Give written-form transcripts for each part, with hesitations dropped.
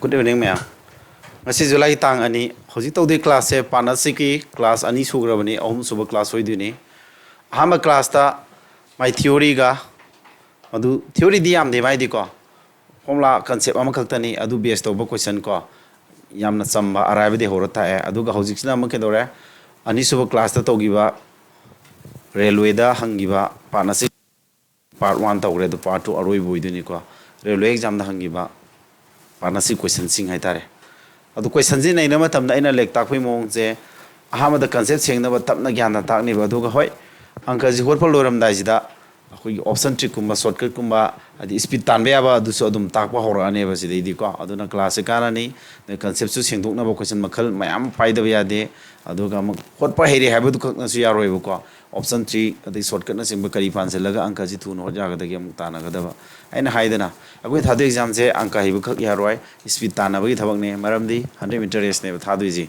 Good evening, ma'am. Ngasi July tang ani hoji tawdi class se partnership ki class ani sugrabani ahum suba class hoiduni. Ahama class ta my theory ga adu theory di yam de mai di ko. Formula concept ama khaktani adu base to question ko yamna chamba arrive de horata e adu ga hoji sina ma ke dore ani suba class ta togiba railway da hangiba partnership part 1 tawre do part 2 aroi boiduni ko railway exam da hangiba partnership question sing hai tare adu question ji nei na matam na ina lek tak phoi mong je ahama da concept seng na tap na gyan na tak ni ba du ga hoi angka ji hor phol loram dai ji da akoi option trick kumba shortcut kumba adi speed tan be aba du so dum tak ba hor ane ba ji dei di ko adu na class ka na ni the concept su seng duk na ba question makhal mayam pai da ya de adu ga hot pa heri ha ba du na su ya roi ba ko option 3 adi shortcut na sing ba kari pan se laga angka ji thu no ja ga da ge mu ta na ga da ba aina haidana agoi thadu exam se angka hi bu khak ya roi speed ta na ba gi thabak ne maram di 100 meter race ne ba thadu ji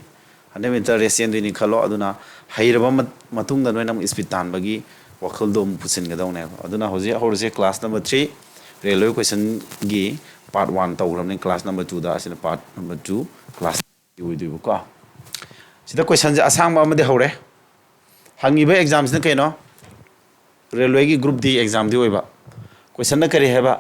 100 meter race yen ni khalo aduna hairaba matung da noinam speed tan ba gi wakhal dom pusin ga daw ne aduna hoje horje class number 3 railway question gi part 1 tawram ne class number 2 da asina part number 2 class ui du ko sida question je asang ba ma de hore hangi ba exams ne kaino railway gi group d exam di oiba question na kari heba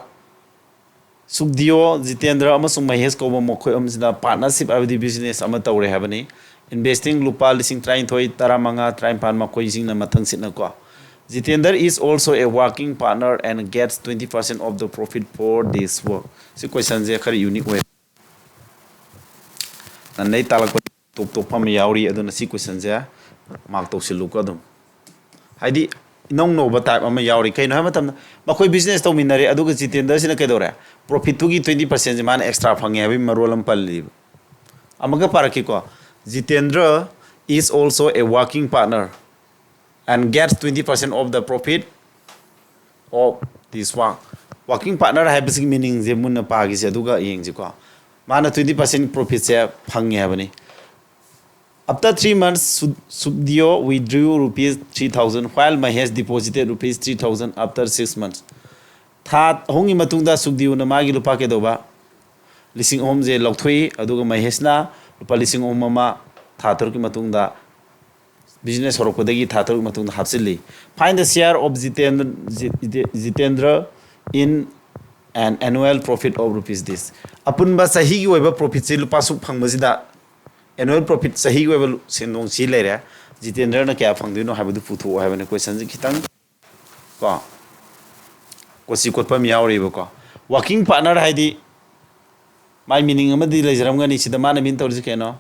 Sukdiyo Jitendra amasung Mahesh ko ba mokhoi amsida partnership abdi business ama tawre habani investing lupa lising train thoi taramanga train pan ma koi sing na mathang sitna ko Jitendra is also a working partner and gets 20% of the profit for this work. Si question je khari unique way. Nanai talak top pham yauri aduna si question je mark to silu ko dum. Haidi nong no ba type ama yauri kai no ha matam makoi business to minare aduga Jitendra sina kai dore profit to gi 20% je man extra phange habi marolam palli amaga paraki ko Jitendra is also a working partner and gets 20% of the profit of this work. Working partner has meaning je munna pagi se aduga yeng ji ko mana 20% profit se phange habani. After 3 months, Sukdiyo withdrew rupees 3,000 while Mahesh deposited rupees 3,000 after 6 months. Tha hongi matungda Sukdiyo na magi lupa ke doba lising om je lokthoi aduga Mahesh na lupa lising om mama tha tor ki matungda business horok dagi tha tor matungda hapsili. Find the share of Jitendra in an annual profit of rupees this. Apun ba sahi gi oiba profit se lupa suk phangmajida annual profit sahi webel sendong si lere Jitendra na kya phangdino habadu putho habane question ji khitang ko si kot pam yauri ko working partner haidi my meaning amadi lejaram ngani sida mana min tawji keno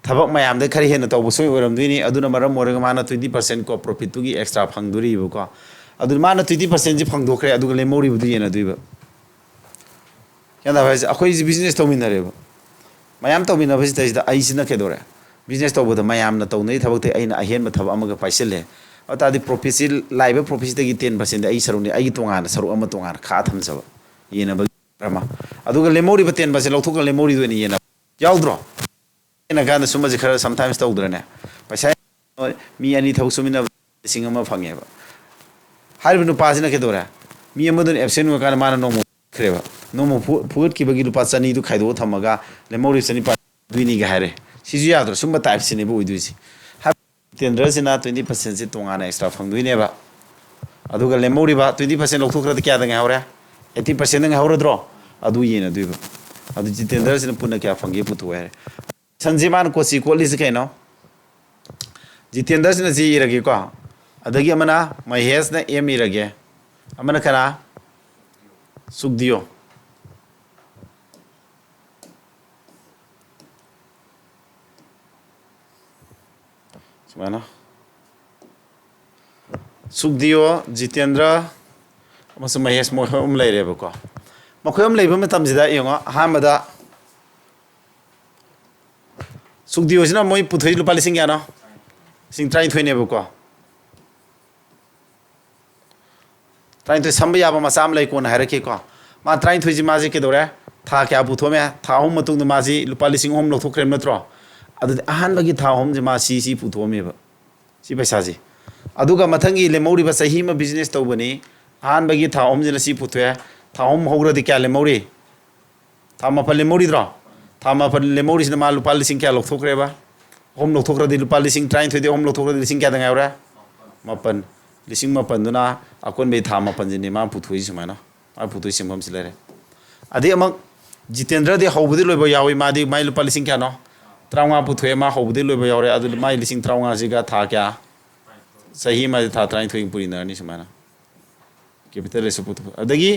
thabak mayam de khari hena taw busoi oram duini aduna maram morega mana 20% ko profit tu gi extra phangduri ko adu mana 20% ji phangdo khre adu le mori budu yena duiba yana bhai akoi business to minare ba mayam to bina bisi da ai sina ke dore business to boda mayam na to nei thabak te aina ahen ma thab amaga paisile ata di profit live profit gi 10% ai saru ni ai tonga na saru ama tonga kha tham sab yena ba rama aduga lemori ba 10% lokthok lemori do ni yena yaudro ena ga na suma ji khara sometimes to udra ne paisa mi ani thau sumina singa ma phange ba harbi nu pasina ke dore mi amadun absent wa kana mana no mo khreba no food ki bagi lupa chani du khaido thamaga lemori chani pa duini ga hare siju yadro sumba type sini bu uiduisi Jitendra sina 20% se tongana extra phangduine ba aduga lemori ba 20% lokthokra kya da ngawra 80% nga hawrodro adu yena duiba adu Jitendra sina punna kya phangi putu hare sanjiman ko si ko lis kaino Jitendra sina ji irage ko adagi amana Mahesh na em irage amana kana Sukdiyo Mana Sukdiyo Jitendra masu Mahesh mohom leire ba ko mokhom leiba matam jida yonga hamada Sukdiyo sina moi puthoi lupa lising ya no sing try thoine ba ko try to samba ya ba masam lai ko na harake ko ma try thoi ji maji ke dore tha kya puthome tha hom matung na maji lupa lising hom lokthok krem natro adu ahan bagi tha hom je ma si puthome ba si paisa ji aduga mathangi lemori ba sahi ma business to bani ahan bagi tha hom je na si puthwe tha hom hogra di kya lemori tha ma pale lemori dro था मापन लेमौरीसिना मा लुपा लिसिंग क्या लौथोख्रेबा अहम लौथोख्रदि लुपा लिसिंग 23 अहम लौथोख्रदि लिसिंग क्या दंगायौरा मापन लिसिंग मापन दुना अकोन बे था मापन जिनि मा पुथुई सुमाना मा पुथुई सिंबम सिलेरे अदि अमक जितेंद्र दे हौबदि लोइबो यावी मादि माइ लुपा लिसिंग क्या नो 23 पुथुए मा हौबदि लोइबो यावरे अदु माइ लिसिंग 23 जिगा था क्या सही मा था 23 पुरिनरनि सुमाना कैपिटल रेसो पुथु अदगी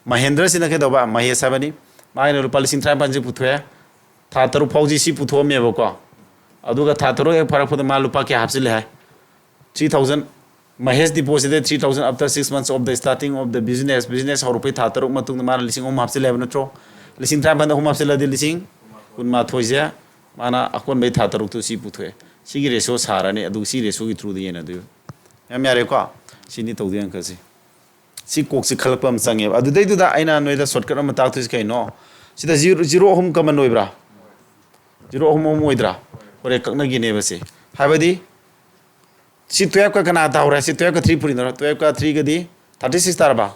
महेंद्र सिना के दबा महेश हाबनी माइ लुपा लिसिंग 53 जि पुथुए था तरु फौजी सी पुथुमेबको अदुगा था तरु एक फरक फुद मा लुपा क्या हापसिले है 3000 Mahesh deposited 3,000 after 6 months of the starting of the business. Business how rupai thatar uk matung mana lising hapsil level natro. Lising tram banda hapsil di lising kun ma thoizia mana akon bai thatar uk tu si puthwe. Sigi reso sarane adu si reso gi through the yen adu. Yam yare ko sini tawdi an kasi. Si kok si khalpam sange adu dai du da aina noida shortcut am tak tu kai no. Sida zero home kaman noibra. Zero home oidra. Ore kakna gi ne base. Habadi si 12 का कना आता हो रहा है si 12 का 3 पूरी ना 12 का 3 का दी 36 तारबा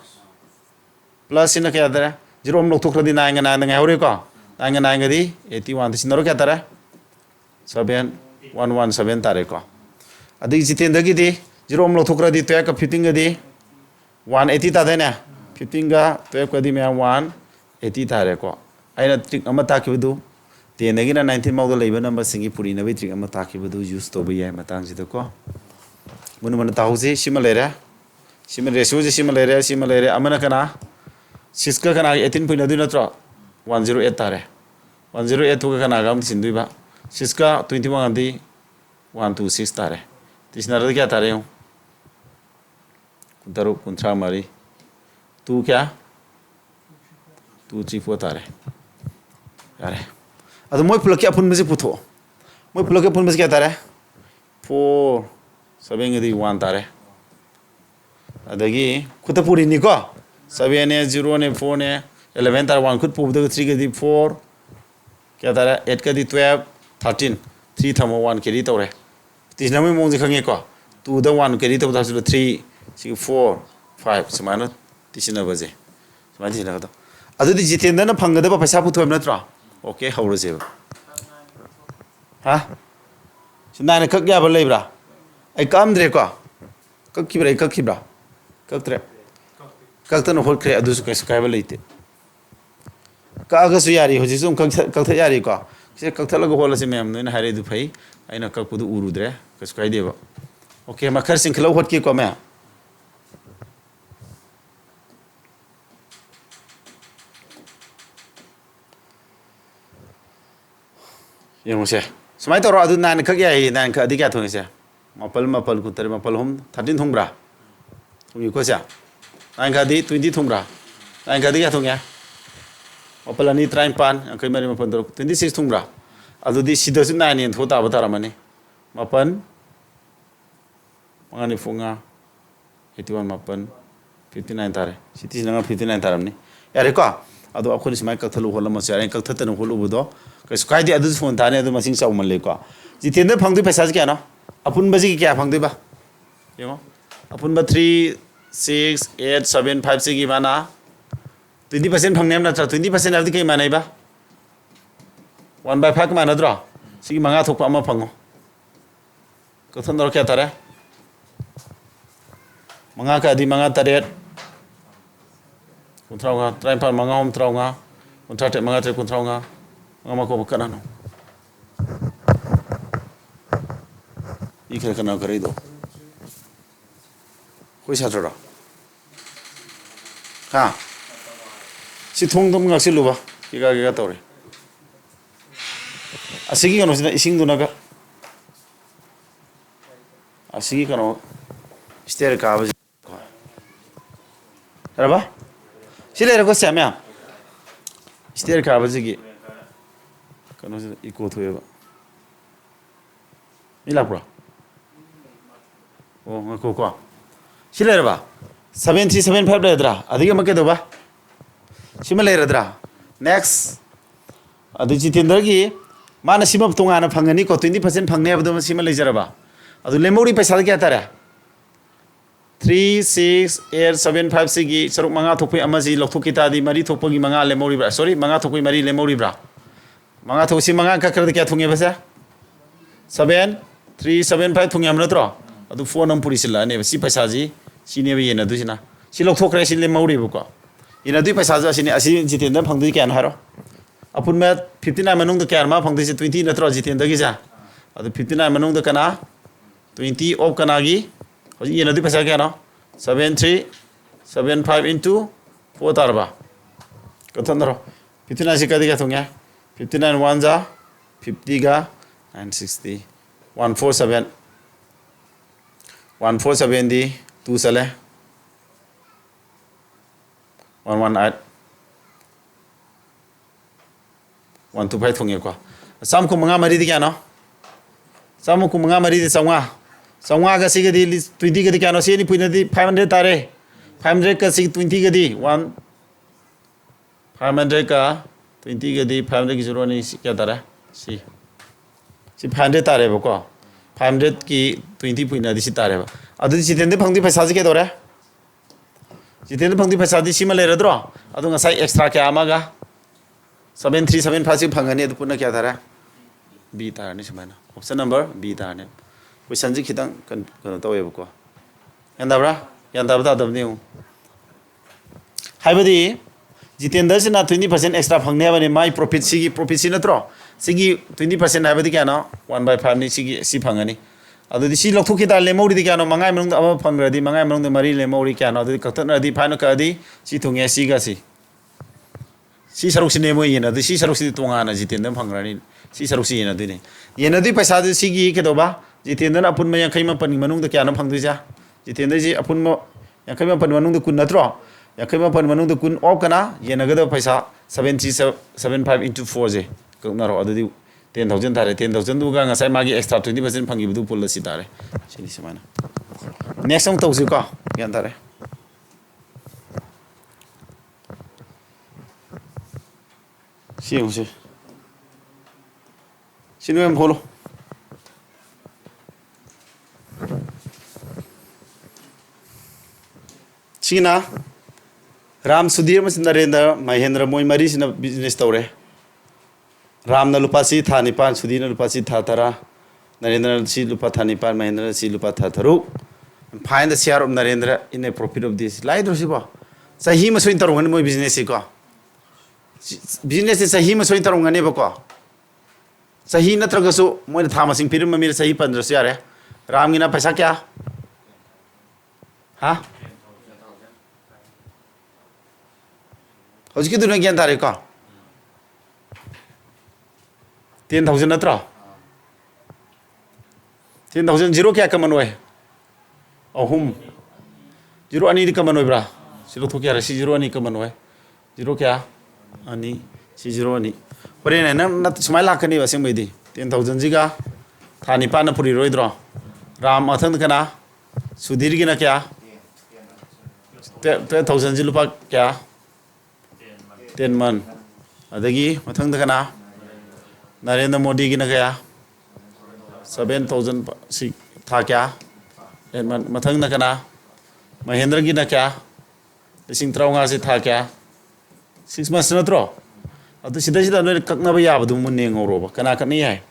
प्लस इनका क्या आता है जीरो हम लोग तो कर दी 9 का 9 दंगे हो रहे को 9 का 9 का दी 81 तो सिंदरो क्या आता है 7117 तारे को अधिक जितेंद्र की दी जीरो हम लोग तो कर दी 12 का 15 का दी 180 तारे ना 15 का 12 का दी मैं 180 तारे को आइना ट्रिक अमर ताकि बदू तेने की ना 19 माउंट लेबर नंबर सिंगी पूरी नवी ट्रिक अमर ताकि बदू यूज़ तो भी है मतंग जितो को मुन मन ताहुजी सिमलेरे सिम रेसुजी सिमलेरे अमना कना सिस्का कना 18 point अदु नत्र 108 तारे 108 तो कना गाम सिंदुइबा सिस्का 21 अदि 126 तारे तिसनार क्या तारे हूं कुंतरो कुंत्रा मारी तू क्या 234 तारे यारे अदु मोय पुलक के अपुन मजे पुथो मोय पुलक के अपुन मजे क्या तारे 4 7 दी 1 तारे अदगी खुद पूरी निको 7 ने 0 ने 4 ने 11 तार 1 खुद पूब 3 के दी 4 क्या तारे 8 के दी 12 13 3 थमो 1 के दी तोरे तीसरा में मोंग खंगे को 2 द 1 के दी तो 3 सी 4 5 समान तीसरा बजे समान तीसरा तो अदुदी जितेंद्र न फंगदब पैसा पुथोम नत्रा ओके हौरजे हा सिनाने खक याब लेब्रा आई कामद्रे को कक्किब्रा कक्किब्रा कक्त्रे कक्तन होख्रे अदुसु कैसु कायबा लेते कागसु यारी होजि सुम कक्थ यारी को से कक्थलग होलसे मैम नोइन हारे दु फै आइना कक्पुदु उरुद्रे कैसु कायदेबा ओके मखर सिंखलो होटकी को मैं यमुसे समाय तरो अदु नान खक याई नान ख अधिक या थोंसे मपल कुतर मपल हम 13 थोंब्रा थोंगी को सा नाइन का दी 20 थोंब्रा नाइन का दी क्या थोंगे मपल अनि 35 अंकै मरि मपन 26 थोंब्रा अदुदी सिदसु 9 ने थोता बतारा मने मपन मंगानि फुंगा 81 मपन 59 तारे सिटी नंगा 59 तारमने यारे को अदो अखोनि समाय कथलु होलम सयारे कथतन होलुबदो कैसु कायदि अदु फोन थाने अदु मसिंग चाउमन लेको जितेंद्र फंगदु पैसा क्या न अपुन बजी क्या फंगदु बा येमो अपुन 3 6 8 7 5 से की माना 20% फंगने ना 20% अबदि कई मानै बा 1/5 मानद्रो सिगी मंगा थोक अमा फंगो कथन दर क्या तारे मंगा का दि मंगा तरेट कुंथराउगा ट्राइम पर मंगा हम ट्राउगा कुंथराटे मंगा tre कुंथराउगा मंगा को बकना नो इखे कना करे दो कोई साथरा हां सी थोंग दम गासे लुबा किगा तोरे असिगी कनो सिना इसिंग दुनागा असिगी कनो स्टेयर का बज रबा सिले रको स्याम्या स्टेयर का बजगी कनो इको थोएबा मिला pro O ngako ko sile ba 7375 ledra adiga make do ba sima leradra next adu jitendra gi mana sima tongana phangani ko 20% phangne abdo sima lejara ba adu lemori paisa kya tara 36875 से की सरुक मंगा थोपई अमजी लखथोकी तादी मरी थोपगी मंगा लेमोरी ब्रा sorry मंगा थोपई मरी लेमोरी ब्रा Manga thosi manga ka kar kya thunge basa 7 3 7 5 thunge am natro adu phone am puri sila ne si paisa ji si ne be na du sina si lok thok re si le mauri bu ko ina du paisa ja sini asi jiten da phang du kya na haro apun me 59 manung da kya ma phang du 20 natro jiten da gi ja adu 59 manung da kana 20 of kana gi hoji ina du paisa kya no 7 3 7 5 into 4 tarba kathon daro 59 si kadi kya thunge 59 ones are 50 ga and 60 147 147 di 2 sale 118 125 thonge ko sam ko manga mari di kya no sam ko manga mari di sangwa ga sig di 20 ga di kya no se ni puina di 500 tare 500 ka sig 20 ga di 1 500 ka 20 ga di 500 ki zero ni kya tara si 500 tare ba ko 500 ki 20 puina di si tare ba adu si tende phangdi paisa ji ke dore ji tende phangdi paisa di si ma le radro adu nga sai extra kya ama ga 7375 phangani adu puna kya tara b tar ni samana option number b tar ne question ji khitang kan tawe ba ko yanda bra yanda ba da ni haibadi Jitendra se na 20% extra phangne bane my profit sigi profit si natro sigi 20% habadi kya no 1/5 ni sigi si phangani adu di si lokthuk ki dal le mori di kya no mangai manung da aba phangra di mangai manung da mari le mori kya no adu kaktan di phana ka di si thunge si ga si saruk si ne mo yena du si saruk si tonga na jitendra phangra ni si saruk si yena du ni yena du paisa du sigi ke do ba jitendra apun ma yang khai ma pani manung da kya no phangdu ja jitendra ji apun ma yang khai ma pani manung da kun natro yakai ma pan manung da kun op kana yenaga da paisa 775 into 4 je kakna ro adu 10000 tare 10000 du ga ngasai magi extra 20% phangi bu pul si tare sini semana next song tawsi ko yan tare si sinu em holo China Ram Sudhir mas Narendra Mahendra moi mari sina business tawre Ram na lupa si tha nipan Sudhir na lupa si tha tara Narendra si lupa tha nipan Mahendra si lupa tha tharu find the share of Narendra in a profit of this lai dro si ba sahi ma soin tarungan moi business ko business se sahi ma soin tarungan ne ba ko sahi na traga so moi tha ma sing pirim ma mir sahi 15 se yare Ram gina paisa kya ha How's doing again, Tarika? 10,000 natra 10,000 zero kya kamanoi? Oh, whom? Zero ani kamanoi bra. Zero to kya, zero ani kamanoi. Zero kya? Ani, si zero ani. But in a not smile like any was in 10,000 ziga. Tani Panapuri Roidro. Ram Athankana. Sudirgina kya? 10,000 zilupa kya? 10 man adagi mathang da kana Narendra Modi gi na kaya 7000 si tha kya 10 man mathang da kana Mahendra gi na kya lising traunga si tha kya 6 months na tro adu sida no kakna ba ya badu mun ne ngoro ba kana kan ni hai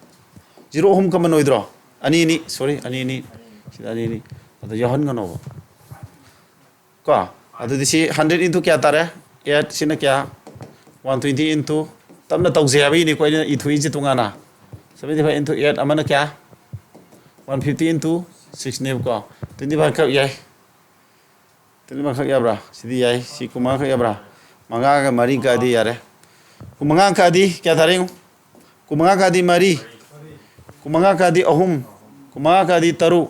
zero hum kam no idro ani ni sorry ani ni sida ani ni adu yahan ngano ba ko adu disi 100 into kya tare 8 sina kya 120 into tamna tawse abi ni ko i thui ji tungana 75 into 8 amana kya 150 into 6 ne ko 25 ka yai 25 ka ya bra sidi yai si kuma ka ya bra manga ga mari ka di yare kumanga ka di kya thare kumanga ka di mari kumanga ka di ahum kumanga ka di taru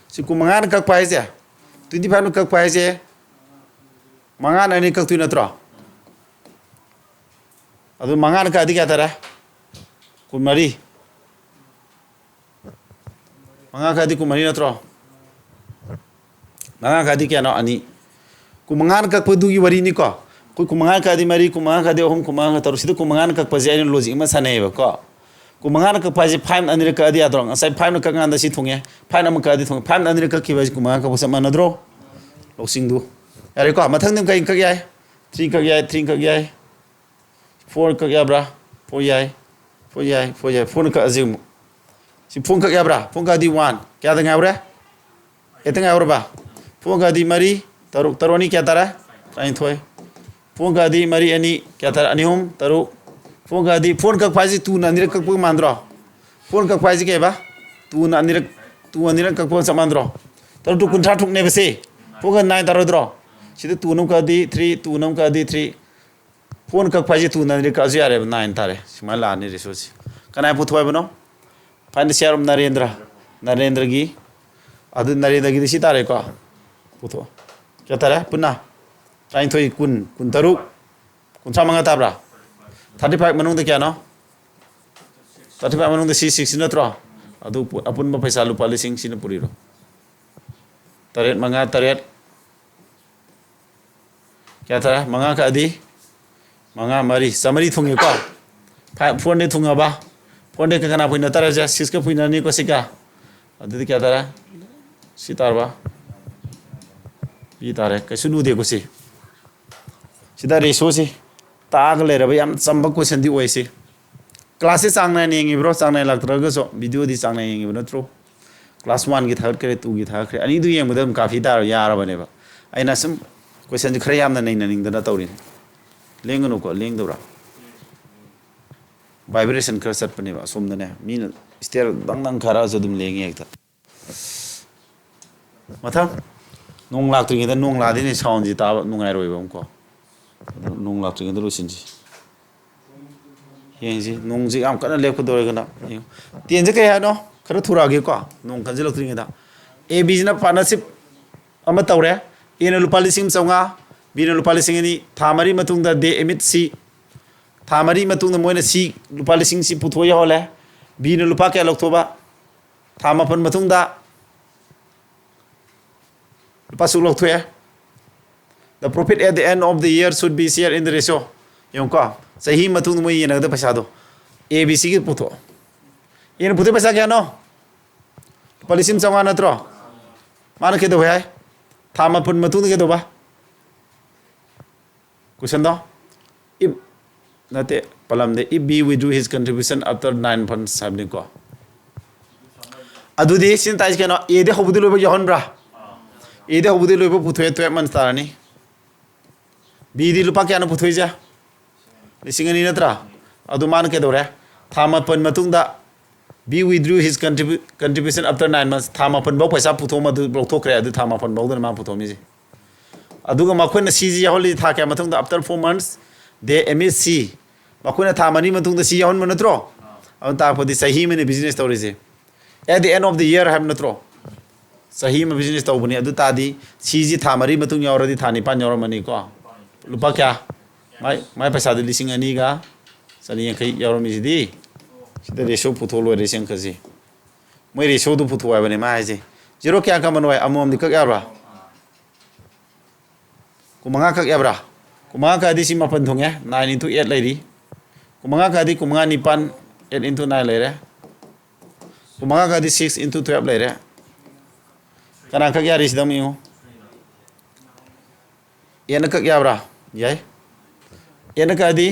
si kumanga ka pai je 25 ka pai je manga na ni ka tu na tro adu mangan ka adi kya tara kumari manga ka adi kumari na tro manga ka adi kya no ani kumangan ka padu gi wari ni ko kumangan ka adi mari kumangan ka adi hom kumangan ka taru sidu kumangan ka paji ai logic ma sanai ba ko kumangan ka paji 5 anira ka adi adrong asai 5 ka nganda si thunge 5 am ka adi thung 5 anira ka ki ba kumangan ka bosa manadro loksing du yare ko mathang nim ka yai 3 ka yai 3 ka yai 4 ka ya bra 4 yai four याई phone का अजी सी phone का क्या बरा phone का दी one क्या तंग आवरे इतना आवरे बा फोन का दी मरी तरोनी क्या तारा टाइम थोए फोन का दी मरी अनि क्या तारा अनि होम तरो फोन का दी फोन का फाइजी तू ना निरक कप मांद्रो फोन का फाइजी के बा तू अनिरक कप समांद्रो तरो तू कुंठा ठुकने बसे फोन का नाइन तारो द्रो सीधे तू नम का दी 3 तू नम का दी 3 फोन का फाइजी तू ना निरक का जी आरे 9 तारे सिमाला आने रिसोर्स कनाय पुथवाय बनो फाइनेंशियर नरेंद्र की अदु नरेंद्र की दिसी तारे को पुथो क्या तारे पुन्ना टाइम थोई कुन तरू कुन सामंगा ताब्रा 35 मनों क्या नो 35 मनों सी 6 नत्रो अदु अपुन म पैसा लुपा लिसिंग सिन पुरीरो तरेट मंगा तरेट क्या तारे मंगा का अदी मंगा मरी समरी थुंगे को फोन ने थुंगा बा फोन ने कना पुइना तारे जा सिसका पुइना नि को सिका अदु क्या तारे सितारबा बी तारे कैसु नु दे को सी सिदा रेशो से ताग ले रबे याम चंबक क्वेश्चन दी ओइसे क्लास से चांग नाय नेंगी ब्रो चांग नाय लागत्रगो सो वीडियो दी चांग नाय नेंगी नत्रो क्लास 1 की थर्ड करे 2 की थर्ड करे अनि दु येंग बदम काफी तार यारबनेबा आइना सम क्वेश्चन जी खरे यामना नैना निंगदना तौरिन लेंगनो को लेंगदोरा वाइब्रेशन खर सटपनेबा सोमदने मीन स्टेयर दंग खरा जदुम लेंगे एकता मथा नोंग लाक्त्रिङेदा नोंग लादिने साउन्ड जी ता नुंगाइरोइबा को नोंग लाक्त्रिङेदा लोसिनजी येंजी नोंग जी आम कना लेखदोरगना तेंजे कय हानो खरा थुरागे को नोंग खंजे लाक्त्रिङेदा ए बिजना पार्टनरशिप अमा तौरे एना लुपा लिसिंग चौंगा बीना लुपा लिसिंग नि थामरी मतुंगदा दे एमिट सी थामरी मतुंगदा मोइना सी लुपा लिसिंग सी पुथोय होले बीना लुपा क्या लौथोबा थामापन मतुंगदा लुपा सु लौथोय the profit at the end of the year should be shared in the ratio yung ko sahi matung mo yen da paisa do abc ki puto yen puto paisa kya no polisim changa na tro mana ke do hai thama pun matung ke do ba question do if nate palam de if b withdrew his contribution after 9 months sabni ko adu de sin tais ke no e de hobudu lo ba yon bra e de hobudu lo ba puto 12 months tarani बीदी लुपा क्या पुथोजा लिसिंग अनि नत्रा अदु मान के दोरे थामापन मतुंगदा बी withdraw his contribution after 9 months थामापन बौ पैसा पुथो मदु लौथोखरे अदु थामापन बौदन मा पुथोमी जे अदुगा मखोन सीजी याहोली था क्या मतुंगदा आफ्टर 4 मंथ्स दे एमएससी मखोन थामानी मतुंगदा सी याहोन मनत्रो अन तापदि सही में बिजनेस तौरिजे at the end of the year हैव नत्रो सही में बिजनेस तौबनी अदु तादी सीजी थामारी मतुंग यावरदी थानी पान यावरमनी को लुपा क्या माय पैसा दे लिसिंग अनि गा सनी खै यावरमी जिदी सिदा रेशो पुथो लो रेसिंग खजी मै रेशो दु पुथो आबने मा हाइजे जीरो क्या का मनवाय अमोम दिक याबरा कुमंगा का याबरा कुमंगा का दिसि मापन थोंगे 9 into 8 लेरी कुमंगा का दि कुमंगा निपान 8 into 9 लेरे कुमंगा का दि 6 into 12 लेरे कना का या रिसदम यु एन का याबरा याय एन का दी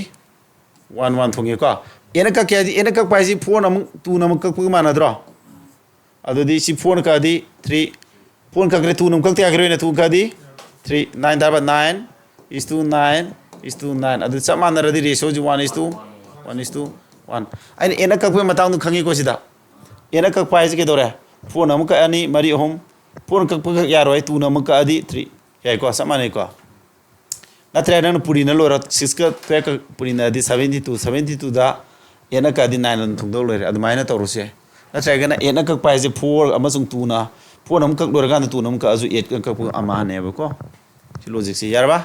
1 1 थोंगे को एन का क्या दी एन का पाइसी फोन अम तू नम का प मानद्रो अदुदी सी फोन का दी 3 फोन का करे तू नम का त्या करे ने तू का दी 3 9 दाबा 9 is to 9 अदु सब मान रदी रेशो जो 1 is to 1 आई एन का प मतांग खंगी को सिदा एन का पाइसी के दोरे फोन अम का अनि मरी होम फोन का प यारोय तू नम का दी 3 याय को सब माने को नत्रे नन पुरीना लोरा 6 का 12 का पुरीना दी 72 दा एना का दी 9 लन थुंदो लोरे अदमायना तौरुसे नत्रे गना एना का पाइजे 4 अमसुंग 2 ना 4 नम का लोरा गाना 2 नम का अजु 8 का अमा ने बको सी लॉजिक से यारबा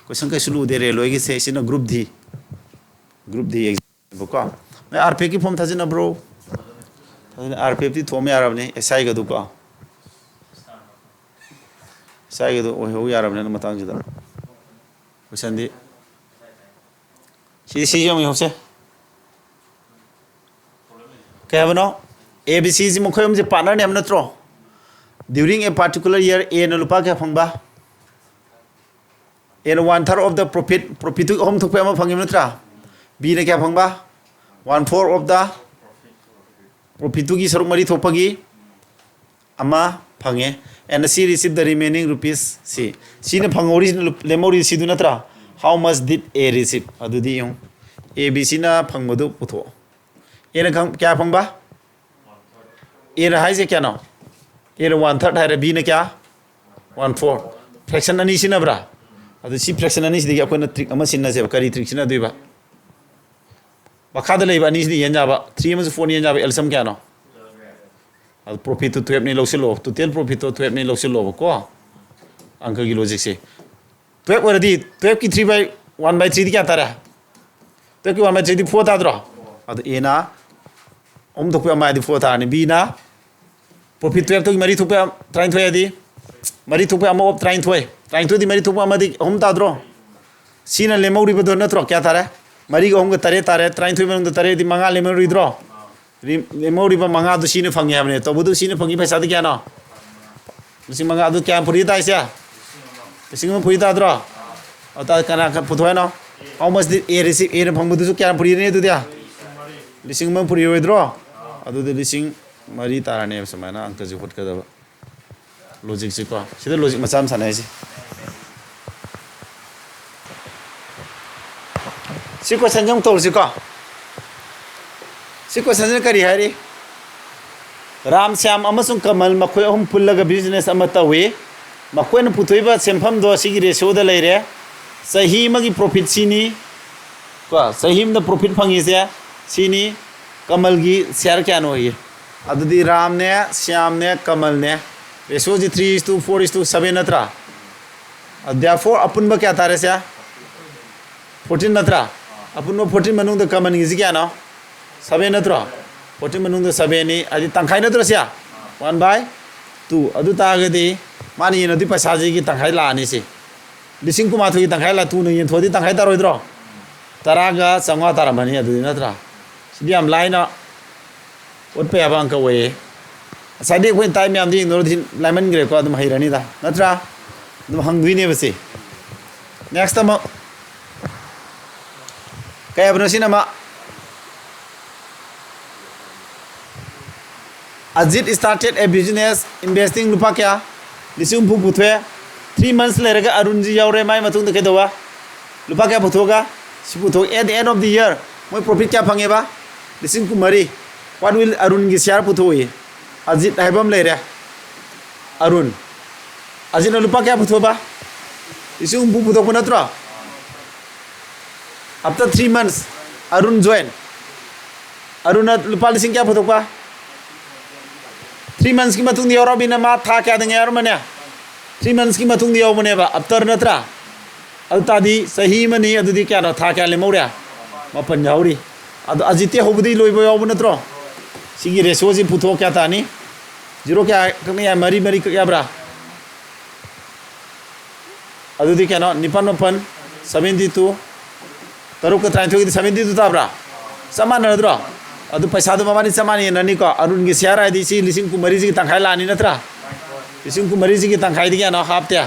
क्वेश्चन का सुलु दे रे लोगी से सिना ग्रुप दी एग्जाम बको मैं आरपी की फॉर्म थाजिना ब्रो आरपी ती थोमे यारबने एसआई का दुको एसआई का दु ओ हो यारबने मतंग जिदा क्वेश्चन दी सी जो में होसे क्या बनो एबीसी जी मुखयम जे पार्टनर नेम नत्रो ड्यूरिंग ए पार्टिकुलर ईयर ए न लुपा क्या फंगबा ए 1/3 ऑफ द प्रॉफिट होम थोपे अमा फंगिम नत्रा बी ने क्या फंगबा 1/4 of the profit to gi saruk mari thopagi ama phange and she received the remaining rupees c na phangori lemori si du natra how much did a receive adudi yung a b c na phangmadu putho a na kya phangba a na haise kya no a na 1/3 hai b na kya 1/4 fraction ani sina bra adu si fraction ani si akona trick ama sinna se kari trick sina duiba bakada leiba ani si yenjaba 3 ama 4 yenjaba elsam kya no adu profit to 12 ni losilo total profit to 12 ni losilo ko angka ki logic se 12 already 12 ki 3 by 1/3 di kya tara 12 ki 1/3 di 4 ta dro adu a na om to pa ma di 4 ta ni b na profit 12 to mari thupa train thoya di mari thupa ama op train thoy di mari thupa ama di om ta dro c na lemori ba do na tro kya tara mari go om ga tare tare train thoy mang tare di manga lemori dro lemori ba manga du c na phangi hamne to bu du c na phangi paisa di kya no lising manga du kya puri ta sia lising ma puri ta dro ata kana ka puthoy no how much did a receive a na phang bu du kya puri ne du dia lising ma puri oi dro adu de lising mari tarane samana angka ji hot ka da logic si ko sida logic macham sanai si ko sanjong tor si ko kari hari ram syam amasung kamal makhoi hum pullaga business ama tawi makhoi na puthoiba sempham do sigi ratio da leire sahi magi profit sini ko sahi da profit phangi se sini kamal gi share kya no ye adudi ram ne syam ne kamal ne ratio ji 3:4:7 natra therefore apun ba kya tare se 14 natra apun no 14 manung da kamal gi kya no 7 natra 14 manung da 7 ni adi tangkhai natra sia 1/2 adu ta ga di mani no di paisa ji gi tangkhai la ni se lising kuma thu gi tangkhai la tu no yen thodi tangkhai ta roi dro taraga sangwa taramani adu natra sidi am laina ot pe abang ka we sadi ko time am di no din lemon gre ko adum hairani da natra adum hangui ne base next time kay abno sinama Ajit started a business investing lupa kya lising pu puthwe 3 months lerega arunji yaure mai matung de kedowa lupa kya puthoga si puthog at the end of the year moi profit kya phange ba lising kumari what will arun gi share puthoi Ajit haibam lere arun Ajit lupa kya puthoba lising pu puthog punatra after 3 months arun join aruna lupa lising kya puthog ba 3 months ki matung diyo robina ma tha kya denge yar mane 3 months ki matung diyo mane ba after natra alta di sahi mani adu di kya no tha kya le moria ma pan jauri adu ajite hobudi loibo yaw natro sigi ratio ji putho kya ta ni 0 kya kami ya mari kya bra adu di kya no nipan 72 taruk ka 72 ta bra saman nadro adu paisa du mabani samani nani ko arun gi share ai di si lising ku mari ji tangkhai la ni natra lising ku mari ji gi tangkhai di ya no half tia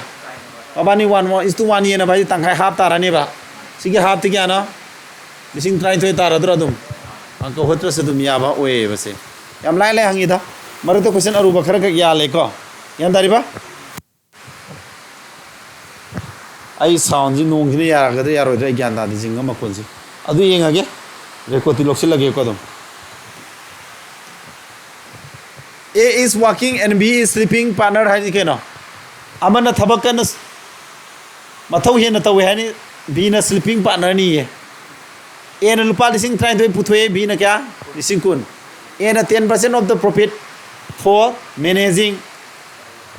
mabani 1:1 ye na bai tangkhai half ta rani ba sigi half ti ya no lising trai thoi ta radra dum angko hotra se dum ya ba oe base yam lai lai hangi da maru to question aru ba khara ka ya le ko yan dari ba ai sound ji nong ji ya ga da ya ro da gyan da di jing ma kon ji adu yenga ge record ti loksil lage ko dum A is walking and B is sleeping partner hai ke no amana thabak kan mathau he na taw he ni B na sleeping partner ni ye A na lupa lising try to putwe B na kya lising kun A na 10% of the profit for managing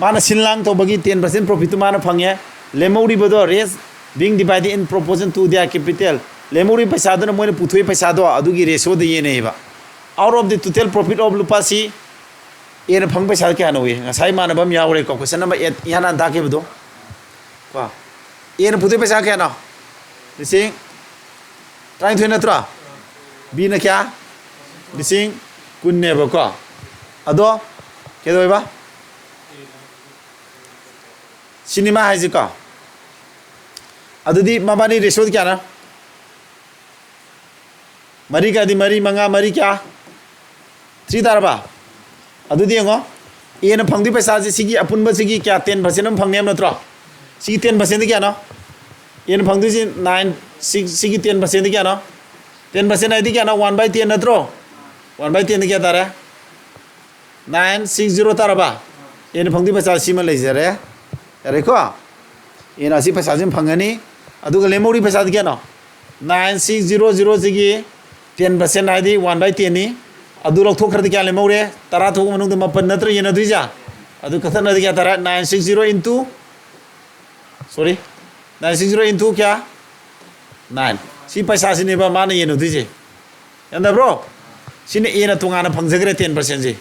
mana sinlang to bagi 10% profit tu mana phangye lemori bodo rest being divided in proportion to their capital lemori paisa do na moi putwe paisa do adu gi ratio de ye nei ba out of the total profit of lupa si A na phang paisa kya no we ngasai mana bam yaure ko question number 8 yana da ke bodo wa A na putwe paisa kya no lising trying to natra B na kya lising kun ne ba ko ado ke do ba cinema hai ji ka adudi mabani ratio kya na mari ka di mari manga mari kya 3 taraba adu di ngo e na phangdi paisa ji sigi apun ba sigi kya 10% am phangne am natro sigi 10% di kya no e na phangdi ji 9 sigi 10% di kya no 10% ai di kya no 1/10 natro 1/10 di kya tara 960 taraba e na phangdi paisa si ma lai jare yare ko e na si paisa jim phangani adu ga lemori paisa di kya no 9600 sigi 10% ai di 1/10 ni adu lok thok khar di kya lemore tara thok manung da mapan natra yena duija adu katha na di kya tara 960 into sorry 960 into kya 9 si paisa si ne ba ma na yena duije yanda bro si ne e na tunga na phangjagre 10% ji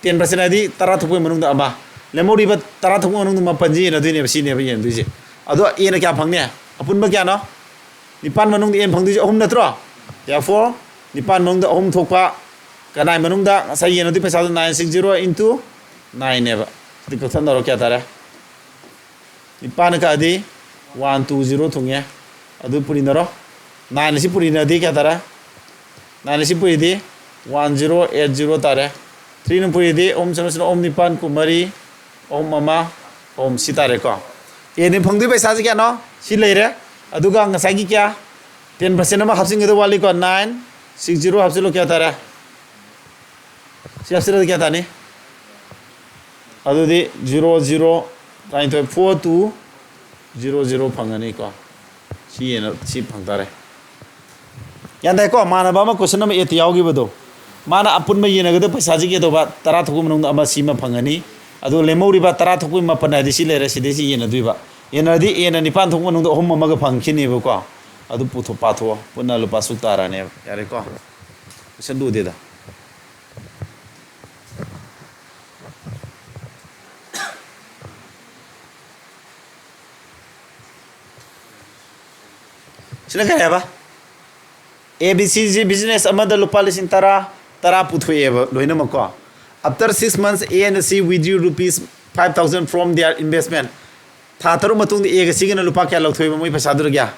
10% ai di tara thok manung da aba lemori ba tara thok manung da mapan ji yena duine si ne ba yena duije adu e na kya phangne apun ba kya no nipan manung di en phang duije ahum natro therefore nipan manung da ahum thokpa kanai manung da sai yena di paisa 960 into 9 ne ba di ko than ro kya tara nipan ka di 120 thungye adu puri naro 9 si puri na di kya tara 9 si puri di 1080 tare 3 na puri di om chano chano om nipan ku mari om mama om sitare ko e ni phang di paisa ji kya no si leire adu ga ngasai gi kya 10% ma hapsing ge wali ko 960 hapsilo kya tara si hapsilo kya tani adu di 00.4200 phangani ko si ena si phang tare yanda ko mana ba ma question ma et yaw gi bodo mana apun ma yena ge paisa ji ge do ba tara thoku manung ama si ma phangani adu lemori ba tara thoku ma pana di si lere si de si yena dui ba yena di ena nipan thoku manung do hom ma ga phangkhini ba ko adu putho patho punna lupa sutara ne yare ko sendu de da sila kaya ba ABCG business amada lupa lising tara putho eba loina ma ko after 6 months A and C withdrew rupees 5,000 from their investment tha taru matung de A ga C ga lupa kya lokthoi ba moi paisa dur gya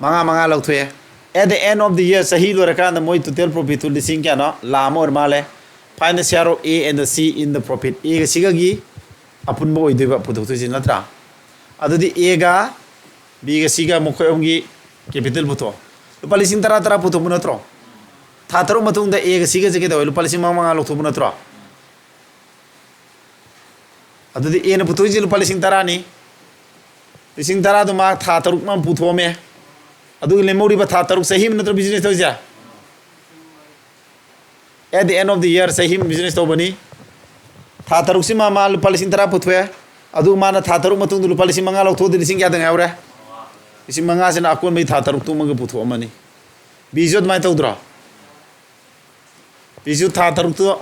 manga lokthoi at the end of the year sahi lo raka the moi total profit to lising kya no lam or male find the share of A and the C in the profit A ga C ga gi apun bo oi deba putho to sin natra adu di A ga B ga C ga mokhoi om gi capital putho lupa lising tara putho bu natro tha taru matung da A ga C ga je da lupa lising manga lokthoi bu natro adu di A na putho ji lupa lising tara ni lising tara do ma tha taru ma putho me adu lemori ba tha taru sahi natro business to ja at the end of the year sahi business to bani tha taru si ma lupa lising tara putho adu ma na tha taru matung lupa lising manga lokthoi de lising kya da ngawre lising manga se na akon mai tha taru tu ma ga putho mani bijot mai tawdra bisu tha taru tu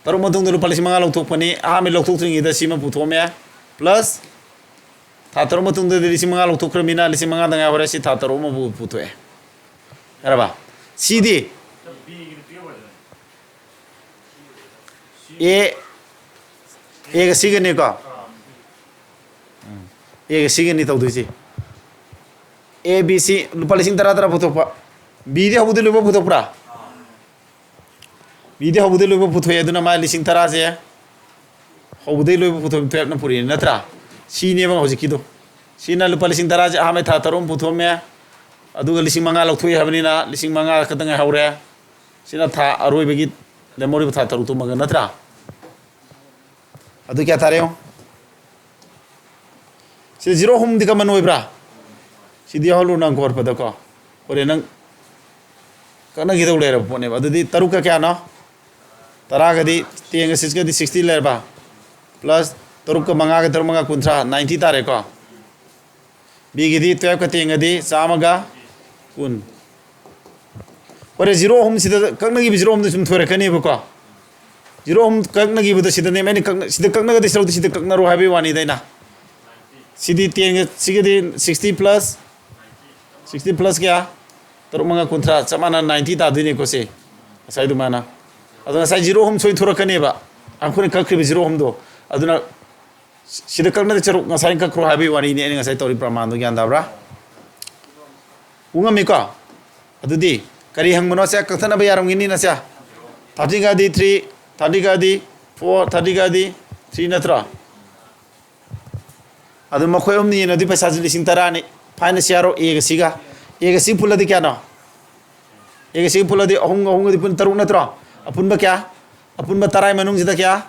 taru matung lupa lising manga lokthoi pani a me lokthoi tringi da si ma putho me plus tha taru matung de lising manga lokthoi kramina lising manga da ngawre si tha taru ma putho era ba cd a ga sig ne ko a ga sig ni tawdu si A B C lupa lising tara putho pa B de habu de lupa putho pra B de habu de lupa putho eduna ma lising tara se habu de lupa putho pe na puri natra si ne ba hoji kido si na lupa lising tara je ha me tha tarum putho me adu ga lising manga lokthoi habni na lising manga kadang haure sina tha aroi begi lemori tha taru tu maga natra adu kya tare ho si zero hum dika manoi bra sidi halu nang kor pada ko ore nang kana gi dole ra pone adu di taru ka kya no tara ga di tiang sis ga di 60 ler ba plus taru ka manga ga taru manga kuntra 90 tare ko bi gi di 12 ka tiang ga di sama ga kun ore zero hum sida kakna gi zero hum de sum thore kani ba ko zero hum kakna gi bu de sida ne meni kakna sida kakna ga di sro sida kakna ro habi wani dai na sidi tiang ga sigi di 60 plus kya taru manga kuntra samana 90 ta dine ko se asai du mana aduna sai zero hum soi thora kane ba angkhune kakri zero hum do aduna sida kakna de charu ngasai kakro habi wani ne ngasai tori praman do gyan dabra unga me ka adudi kari hang mano se kakthana ba yaram gini na se 30 ga di 3 30 ga di 4 30 ga di 3 natra adu makhoi om ni na di paisa lising tarani faina siaro e ga si pula di kya no e ga si pula di ahung di pun taruk natra apun ba kya apun ba tarai manung jida kya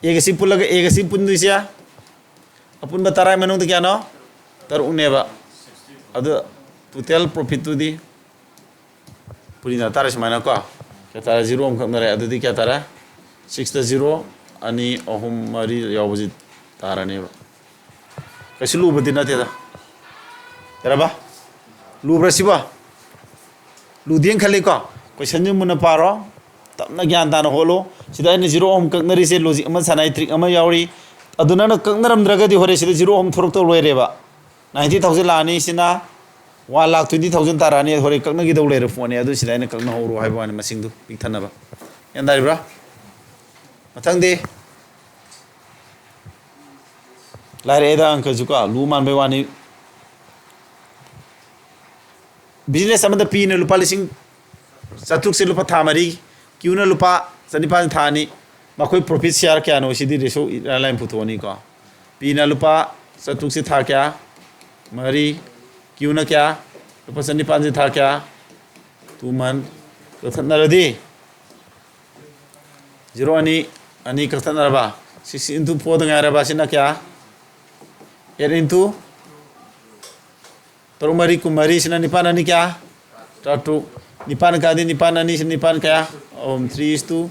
e ga si pula ga e ga si pun du sia apun ba tarai manung di kya no taruk ne ba adu total profit tu di purina tara semana ko kya tara 0 om kham are adu di kya tara 6 ta 0 ani ahum mari yawaji tara ne ba kasi lu badi na te da tera ba lu brasiba lu dien khali ko question ni mun paro tamna gyan dan holo sida ni 0 om kak nari se logic ama sanai trick ama yauri aduna na kak naram draga di hore sida 0 om thorok to loire ba 90000 lani sina 1,20,000 tarani hore kakna gi dawle phone adu sida ina kakna horo hai bani masing du pik thana ba yan dari bra mathang de laire da anka juka lu man be wani business amada p na lupa lising satruk se lupa thamari kiu na lupa sanipan thani makoi profit share kya no sidi reso line puthoni ko p na lupa satruk se tha kya mari kiu na kya lupa sanipan se tha kya tu man kathna radi 0 ani kathna raba 6 into 4 da ngara ba sina kya 8 into Taru mari kumari sina nipan ani kya tatu nipan ka di nipan ani sina nipan kya 3 is to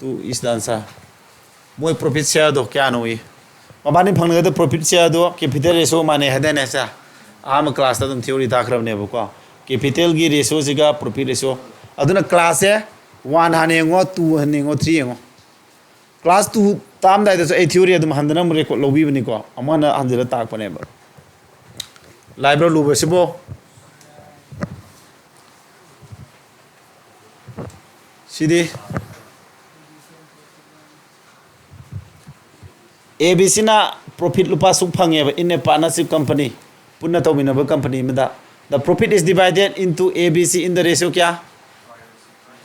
2 is the answer moi profit share do kya no yi mabani phang ga profit share do capital ratio mane hada ne sa am class ta dum theory ta khrab ne ko capital gi ratio siga profit ratio aduna class e 1 hane ngo 2 hane ngo 3 ngo class 2 tam dai da so a theory adum handana mu record lobi bani ko amana handira tak pane ba library lu basibo sidi ABC na profit lupa suk phange ba in a partnership company punna tawmina ba company meda the profit is divided into ABC in the ratio kya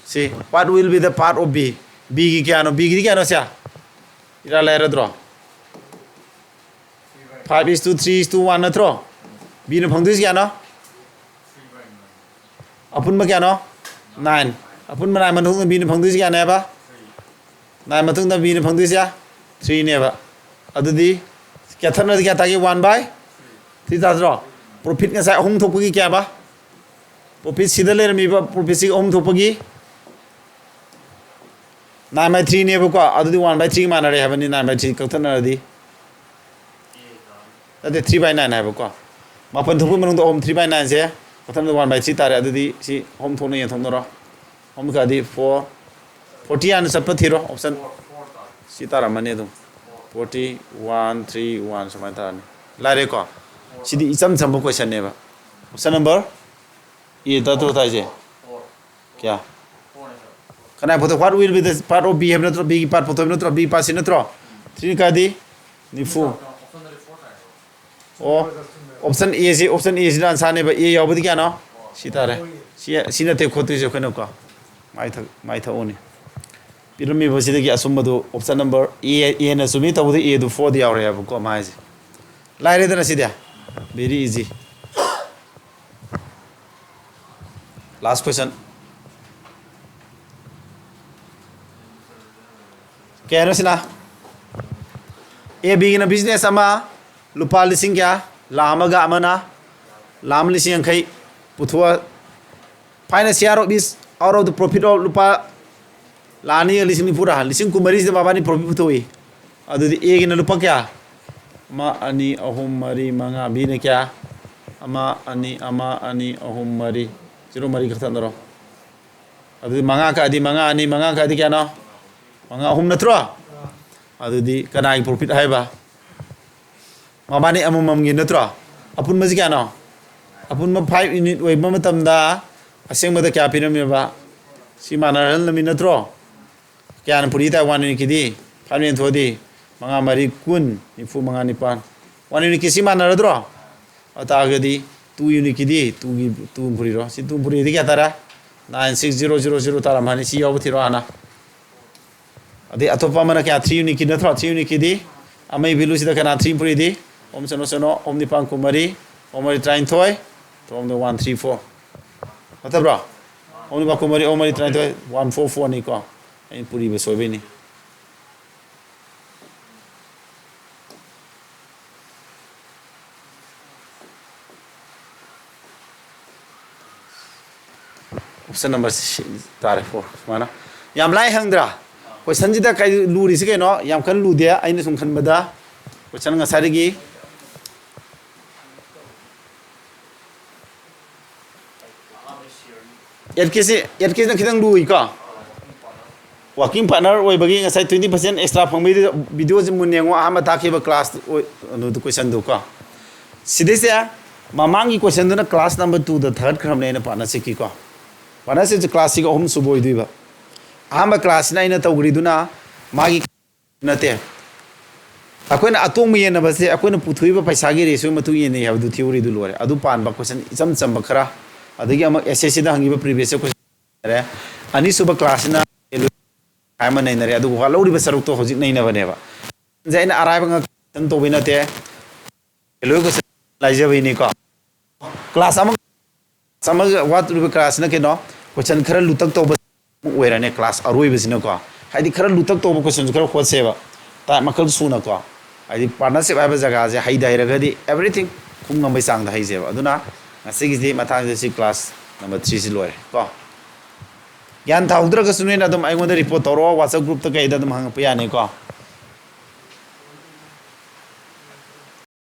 see what will be the part of B gi kya no B gi kya no sia ira la draw 5 is to 3 is to 1 na draw B no phang du kya no apun ma kya no 9 apun ma 9 ma thung B no phang du kya na ba 9 ma thung da B no phang du sia 3 ne ba adudi kya thana kya ta ki 1 by 3 ta draw profit nga sai hung thok gi kya ba profit sida le mi ba profit si hung thok gi 9 by 3 ne ba ko adudi 1 by 3 ma na re ha ba ni 9 by 3 ka thana di ade 3 by 9 hai ba ko mapan thok manung om 3 by 9 se ka thana 1 by 3 ta re adudi si home thok ne ya thong no ro home ka di 4 40 an sap thiro option si ta ra mane dum 40 1 3 1 samai ta ni la re ko sidi icham cham question ne ba option number e ta to ta je kya kana photo what will be the part of B have not B part photo not B pass in not 3 ka di ni fu o option A is option A is na answer ne ba A yaw budi kya no si ta re si na te khotu je kana ko mai tha oni pirami ba sidi ki asum do option number A na sumi ta budi A do 4 di yaw re ba ko mai je lai re da na sidia very easy last question kaya sila A begin a business ama lupa lising kya lama ga amana lam lising kai puthwa finance share of this out of the profit of lupa lani lising pura lising kumari de baba ni profit puthoi adu di A gina lupa kya ma ani ahum mari manga bi ne kya ama ani ahum mari zero mari kata naro adu manga ka di manga ani manga ka di kya no manga ahum na tro adu di kanai profit hai ba mabani amum gi na tro apun ma ji kya no apun ma 5 unit oi ma matam da aseng ma da kya pinam me ba si manaran lami na tro kya na puri ta 1 unit ki di 5 unit thodi manga mari kun nifu manga nipan 1 unit ki si manara tro ata ga di 2 unit ki di 2 puri ro si 2 puri di kya tara 96000 तारमहानी सी याव थिरो आना अदे अतोपा मन क्या 3 unit की नथ्रो 3 unit की दी अमै value सिदा कना 3 पुरी दी ओम सनो सनो ओम निपान कुमारी ओम मरी ट्राइन थोय तो ओम 134 मतलब ओम निपान कुमारी ओम मरी ट्राइन थोय 144 नि को ai पुरी बे सोबे नि ऑप्शन नंबर तारे 4 माना याम लाइ हंगद्रा क्वेश्चन जिदा कई लूरी से केनो याम खन लूदे आइने सुम खन बदा क्वेश्चन ngसारिगी एडके ना खिदंग लुई का वर्किंग पार्टनर ओइ बगी ngसाइ 20% एक्स्ट्रा फंगबि वीडियो जे मुनेंगो आमा ताखिबा क्लास नु क्वेश्चन दु का सिदे से ममांगी क्वेश्चन दुना क्लास नंबर 2 द थर्ड क्रमने ने पार्टनरशिप की को पार्टनरशिप क्लास की अहम सुबोय दुइबा आमा क्लास ना इन तौगरिदुना मागी नते अखोना अतोंग मेन बसे अखोना पुथुइबा पैसा गी रेशियो मतु येने हाबदु थ्योरी दु लोरे अदु पानबा क्वेश्चन इचम चम खरा अदगी अमक एसएससी दा हंगिबा प्रीवियस क्वेश्चन रे अनि सुबा क्लास ना आमा नै नरे अदु वा लौरिबा सरुक तो होजिक नै नबनेबा जाइन अराइबा क्वेश्चन तो बिनते लोय क्वेश्चन लाइजबइ नि को क्लास अमक समझ वात रुबा क्लास ना केनो क्वेश्चन खरा लुतक तो ओइराने क्लास अरोइबसिना को हाइदि खरा लुतक तो क्वेश्चन खरा खोसेबा ता मखल सुना को हाइदि पार्टनरशिप आबा जगह जे हाइदाइरगदि एवरीथिंग खुंगम चांग दा हाइजेबा अदुना ngasigizi matang si class number 3 si loire ko yan thaudra ka sunen adum aingonda report toro whatsapp group ta kai da dum hang pa yani ko